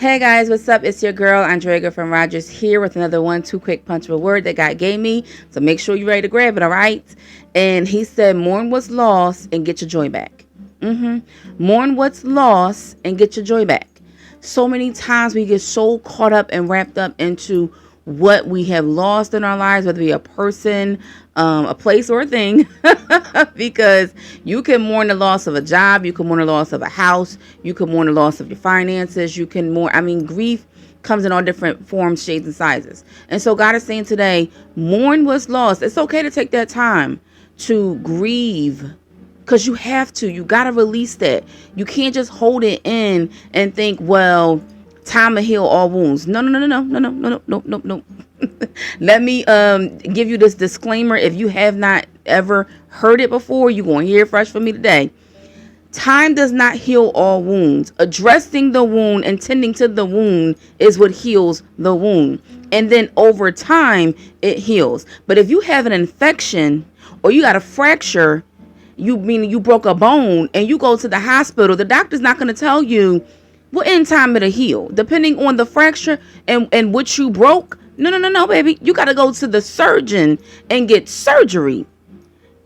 Hey guys, what's up? It's your girl, Andrea Griffin-Rogers here with another two quick punch of a word that God gave me. So make sure you're ready to grab it, all right? And he said, mourn what's lost and get your joy back. Mourn what's lost and get your joy back. So many times we get so caught up and wrapped up into what we have lost in our lives, whether it be a person, a place, or a thing, because you can mourn the loss of a job, you can mourn the loss of a house, you can mourn the loss of your finances, you can mourn, grief comes in all different forms, shades, and sizes. And so God is saying today, mourn what's lost. It's okay to take that time to grieve, because you have to. You got to release that. You can't just hold it in and think, well, time to heal all wounds. No. Let me give you this disclaimer. If you have not ever heard it before, you're going to hear it fresh from me today. Time does not heal all wounds. Addressing the wound and tending to the wound is what heals the wound. And then over time, it heals. But if you have an infection or you got a fracture, you broke a bone and you go to the hospital, the doctor's not going to tell you what in time it'll heal, depending on the fracture and what you broke. No, baby. You got to go to the surgeon and get surgery.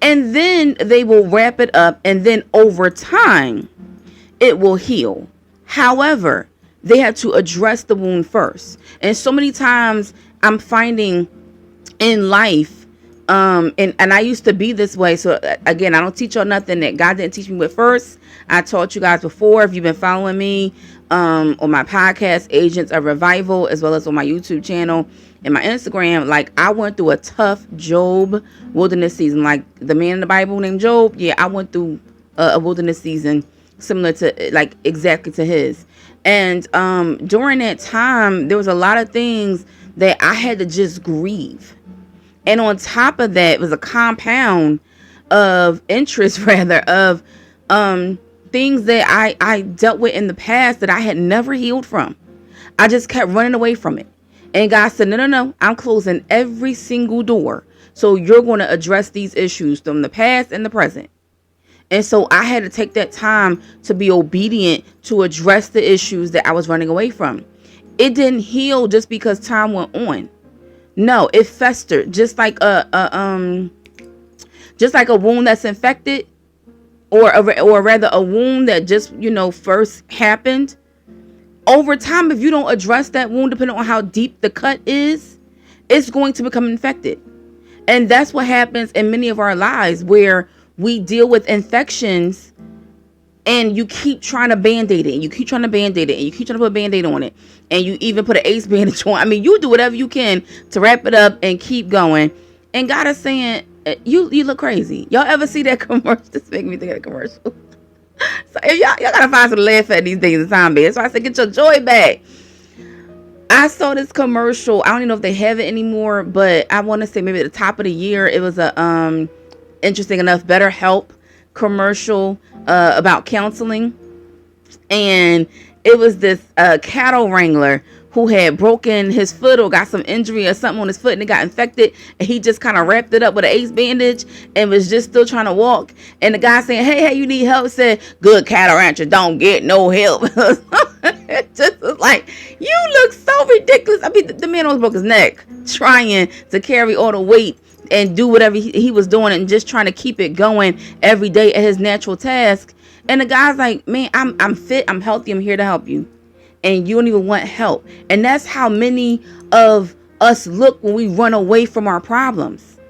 And then they will wrap it up. And then over time, it will heal. However, they have to address the wound first. And so many times I'm finding in life, and I used to be this way. So again, I don't teach y'all nothing that God didn't teach me with first. I taught you guys before. If you've been following me on my podcast, Agents of Revival, as well as on my YouTube channel and my Instagram, like I went through a tough Job wilderness season. Like the man in the Bible named Job. Yeah, I went through a wilderness season similar to like exactly to his. And during that time, there was a lot of things that I had to just grieve. And on top of that, it was a compound of interest, rather, of things that I dealt with in the past that I had never healed from. I just kept running away from it. And God said, no, I'm closing every single door. So you're going to address these issues from the past and the present. And so I had to take that time to be obedient to address the issues that I was running away from. It didn't heal just because time went on. No, it festered just like a wound that's infected, or rather a wound that just first happened. Over time, if you don't address that wound, depending on how deep the cut is, it's going to become infected. And that's what happens in many of our lives, where we deal with infections and you keep trying to band-aid it, and you keep trying to band-aid it, and you keep trying to put a band-aid on it, and you even put an ace bandage on. You do whatever you can to wrap it up and keep going. And God is saying, you look crazy. Y'all ever see that commercial? This make me think of the commercial. So if y'all gotta find some laugh at these things in time, man. So I said, get your joy back. I saw this commercial. I don't even know if they have it anymore, but I want to say maybe at the top of the year, it was a interesting enough BetterHelp commercial about counseling. And it was this cattle wrangler who had broken his foot or got some injury or something on his foot, and it got infected, and he just kind of wrapped it up with an ace bandage and was just still trying to walk. And the guy saying, hey, you need help, said, good cattle rancher don't get no help. It just was like, you look so ridiculous. The man almost broke his neck trying to carry all the weight and do whatever he was doing and just trying to keep it going every day at his natural task. And the guy's like, man, I'm fit, I'm healthy, I'm here to help you. And you don't even want help. And that's how many of us look when we run away from our problems.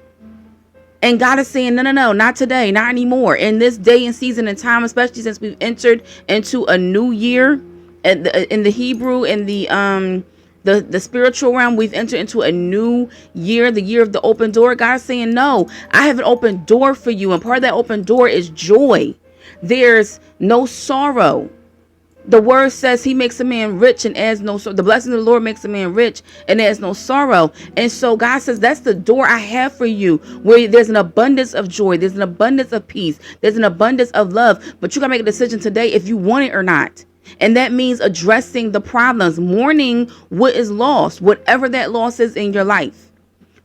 And God is saying, no, not today, not anymore. In this day and season and time, especially since we've entered into a new year, in the Hebrew, in the spiritual realm, we've entered into a new year, the year of the open door. God is saying, no, I have an open door for you. And part of that open door is joy. There's no sorrow. The word says he makes a man rich and adds no sorrow. The blessing of the Lord makes a man rich and adds no sorrow. And so God says, that's the door I have for you, where there's an abundance of joy. There's an abundance of peace. There's an abundance of love. But you got to make a decision today if you want it or not. And that means addressing the problems, mourning what is lost, whatever that loss is in your life.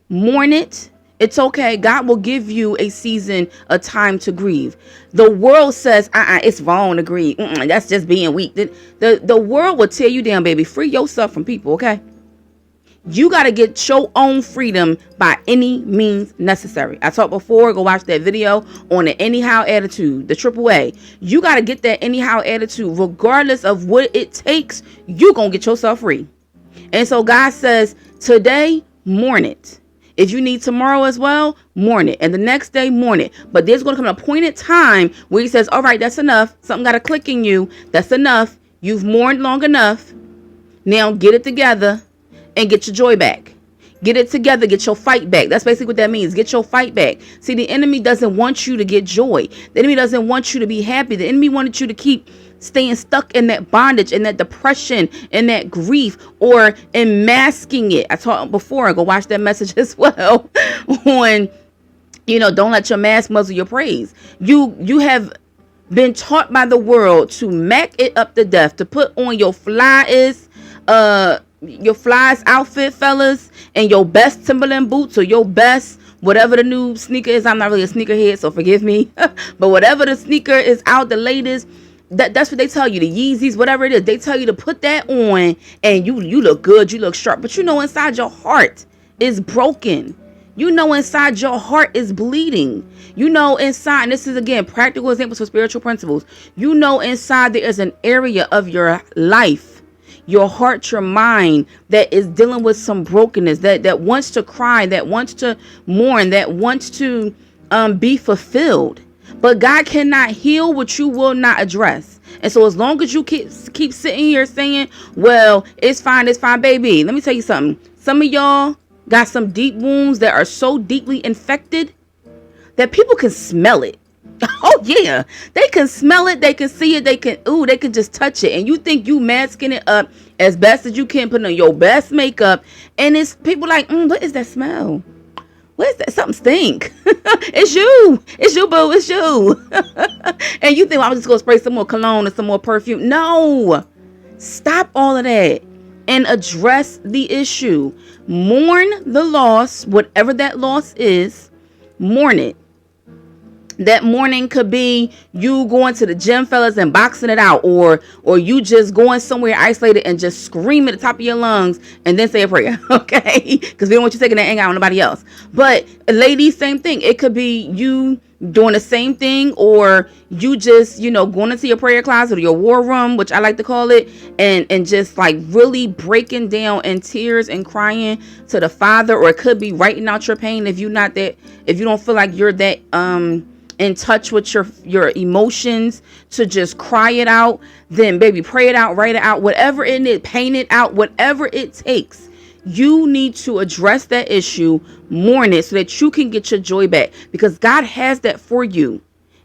Mourn it It's okay. God will give you a season, a time to grieve. The world says, it's wrong to grieve. That's just being weak. The world will tear you down, baby. Free yourself from people, okay? You got to get your own freedom by any means necessary. I talked before, go watch that video on the anyhow attitude, the AAA. You got to get that anyhow attitude. Regardless of what it takes, you going to get yourself free. And so God says, today, mourn it. If you need tomorrow as well, mourn it. And the next day, mourn it. But there's going to come an appointed time where he says, all right, that's enough. Something got to click in you. That's enough. You've mourned long enough. Now get it together and get your joy back. Get it together. Get your fight back. That's basically what that means. Get your fight back. See, the enemy doesn't want you to get joy. The enemy doesn't want you to be happy. The enemy wanted you to keep staying stuck in that bondage, in that depression, in that grief, or in masking it. I talked before, go watch that message as well on, don't let your mask muzzle your praise. You have been taught by the world to mac it up to death, to put on your flyest outfit, fellas, and your best Timberland boots, or your best whatever the new sneaker is. I'm not really a sneakerhead, so forgive me. But whatever the sneaker is out, the latest, that's what they tell you, the Yeezys, whatever it is. They tell you to put that on and you look good, you look sharp. But inside your heart is broken. Inside your heart is bleeding. Inside, and this is again practical examples for spiritual principles. Inside there is an area of your life, your heart, your mind, that is dealing with some brokenness, that wants to cry, that wants to mourn, that wants to be fulfilled. But God cannot heal what you will not address. And so as long as you keep sitting here saying, well, it's fine, baby. Let me tell you something. Some of y'all got some deep wounds that are so deeply infected that people can smell it. Oh yeah, they can smell it, they can see it, they can just touch it. And you think you masking it up as best as you can, putting on your best makeup, and it's people like, what is that smell? What is that? Something stink. It's you, boo, it's you. And you think, well, I'm just gonna spray some more cologne or some more perfume. No, stop all of that and address the issue. Mourn the loss, whatever that loss is. Mourn it. That mourning could be you going to the gym, fellas, and boxing it out, or you just going somewhere isolated and just scream at the top of your lungs and then say a prayer, okay? Because we don't want you taking that anger out on nobody else. But ladies, same thing. It could be you doing the same thing, or you just, going into your prayer closet or your war room, which I like to call it, and just like really breaking down in tears and crying to the Father. Or it could be writing out your pain if you don't feel like you're that in touch with your emotions to just cry it out. Then baby, pray it out, write it out, whatever it is, paint it out, whatever it takes. You need to address that issue, mourn it, so that you can get your joy back, because God has that for you.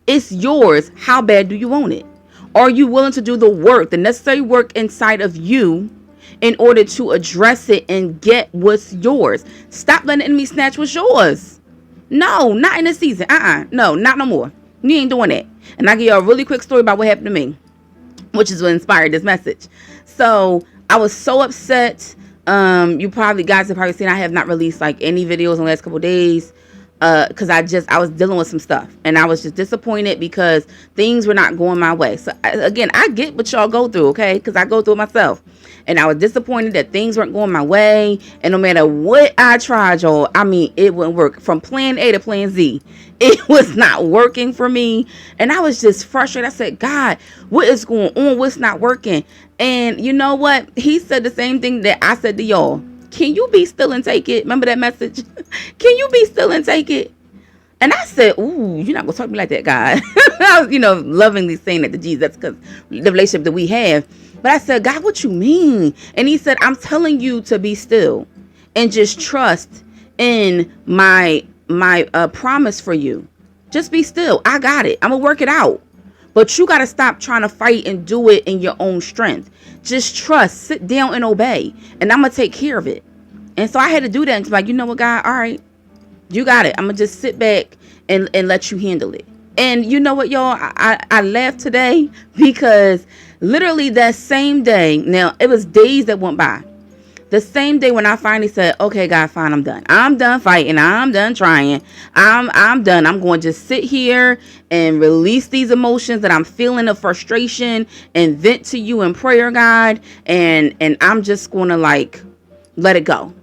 It's yours. How bad do you want it? Are you willing to do the work, the necessary work inside of you, in order to address it and get what's yours? Stop letting the enemy snatch what's yours. No, not in this season. No, not no more. You ain't doing that. And I'll give you a really quick story about what happened to me, which is what inspired this message. So I was so upset. You guys have probably seen I have not released like any videos in the last couple of days, because I was dealing with some stuff, and I was just disappointed because things were not going my way. So again, I get what y'all go through, okay? Because I go through it myself. And I was disappointed that things weren't going my way. And no matter what I tried, y'all, it wouldn't work. From plan A to plan Z, it was not working for me. And I was just frustrated. I said, God, what is going on? What's not working? And you know what? He said the same thing that I said to y'all. Can you be still and take it? Remember that message? Can you be still and take it? And I said, ooh, you're not going to talk to me like that, God. I was, lovingly saying that to Jesus, because the relationship that we have. But I said, God, what you mean? And he said, I'm telling you to be still and just trust in my promise for you. Just be still. I got it. I'm going to work it out. But you got to stop trying to fight and do it in your own strength. Just trust, sit down and obey. And I'm going to take care of it. And so I had to do that. And like, you know what, God? All right, you got it. I'm going to just sit back and let you handle it. And you know what, y'all? I laughed today because literally that same day, now it was days that went by, The same day when I finally said, okay, God, fine, I'm done. I'm done fighting. I'm done trying. I'm done. I'm going to just sit here and release these emotions that I'm feeling of frustration and vent to you in prayer, God. And I'm just going to like, let it go.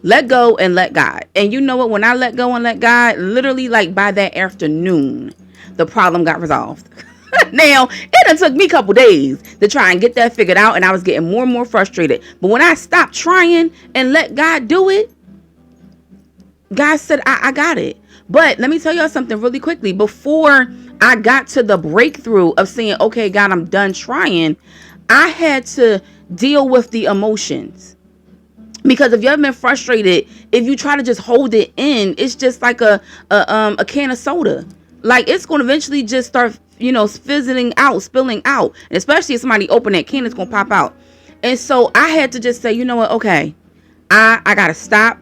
Let go and let God. And you know what? When I let go and let God, literally like by that afternoon, the problem got resolved. Now, it done took me a couple days to try and get that figured out, and I was getting more and more frustrated. But when I stopped trying and let God do it, God said, I got it. But let me tell y'all something really quickly. Before I got to the breakthrough of saying, okay, God, I'm done trying, I had to deal with the emotions. Because if you ever been frustrated, if you try to just hold it in, it's just like a can of soda. Like, it's going to eventually just start, fizzling out, spilling out. And especially if somebody open that can, it's going to pop out. And so I had to just say, you know what? Okay, I got to stop.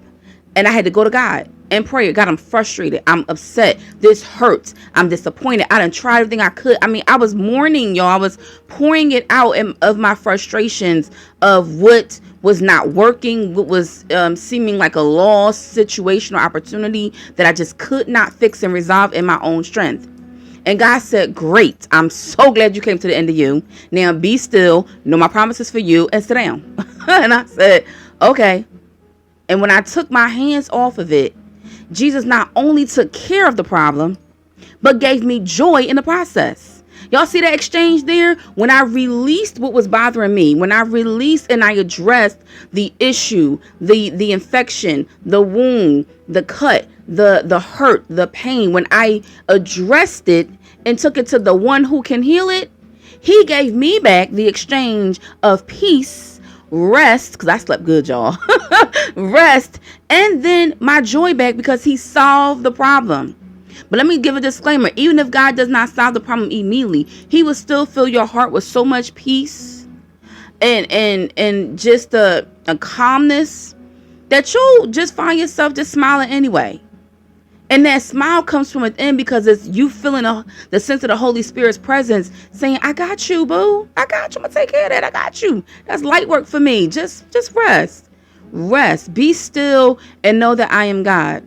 And I had to go to God and pray. God, I'm frustrated. I'm upset. This hurts. I'm disappointed. I done tried everything I could. I mean, I was mourning, y'all. I was pouring it out of my frustrations of what was not working, what was seeming like a lost situation or opportunity that I just could not fix and resolve in my own strength. And God said, great. I'm so glad you came to the end of you. Now be still. Know my promises for you and sit down. And I said, okay. And when I took my hands off of it, Jesus not only took care of the problem, but gave me joy in the process. Y'all see that exchange there? When I released what was bothering me, when I released and I addressed the issue, the infection, the wound, the cut, the hurt, the pain, when I addressed it and took it to the one who can heal it, he gave me back the exchange of peace, rest, because I slept good, y'all. Rest, and then my joy back because he solved the problem. But let me give a disclaimer. Even if God does not solve the problem immediately, he will still fill your heart with so much peace and just a calmness that you'll just find yourself just smiling anyway. And that smile comes from within because it's you feeling the sense of the Holy Spirit's presence saying, I got you, boo. I got you. I'm going to take care of that. I got you. That's light work for me. Just rest. Rest. Be still and know that I am God.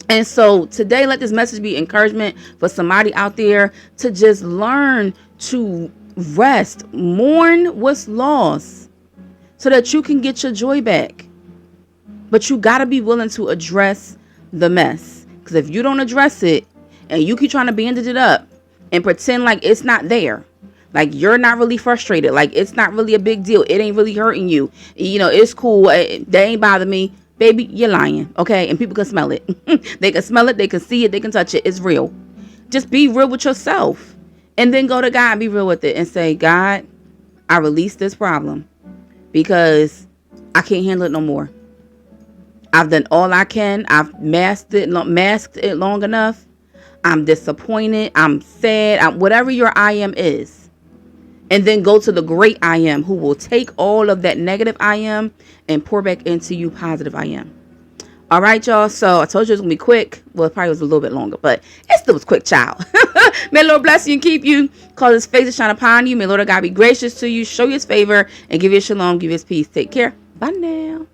And so today, let this message be encouragement for somebody out there to just learn to rest, mourn what's lost so that you can get your joy back. But you got to be willing to address the mess. Because if you don't address it and you keep trying to bandage it up and pretend like it's not there, like you're not really frustrated, like it's not really a big deal, it ain't really hurting you, it's cool, they ain't bother me, baby, you're lying, okay? And people can smell it. They can smell it, they can see it, they can touch it. It's real. Just be real with yourself and then go to God and be real with it and say, God, I release this problem because I can't handle it no more. I've done all I can. I've masked it long enough. I'm disappointed. I'm sad. Whatever your I am is. And then go to the great I am who will take all of that negative I am and pour back into you positive I am. All right, y'all. So I told you it was going to be quick. Well, it probably was a little bit longer, but it still was quick, child. May the Lord bless you and keep you. Cause his face to shine upon you. May the Lord God be gracious to you. Show you his favor and give you shalom. Give you his peace. Take care. Bye now.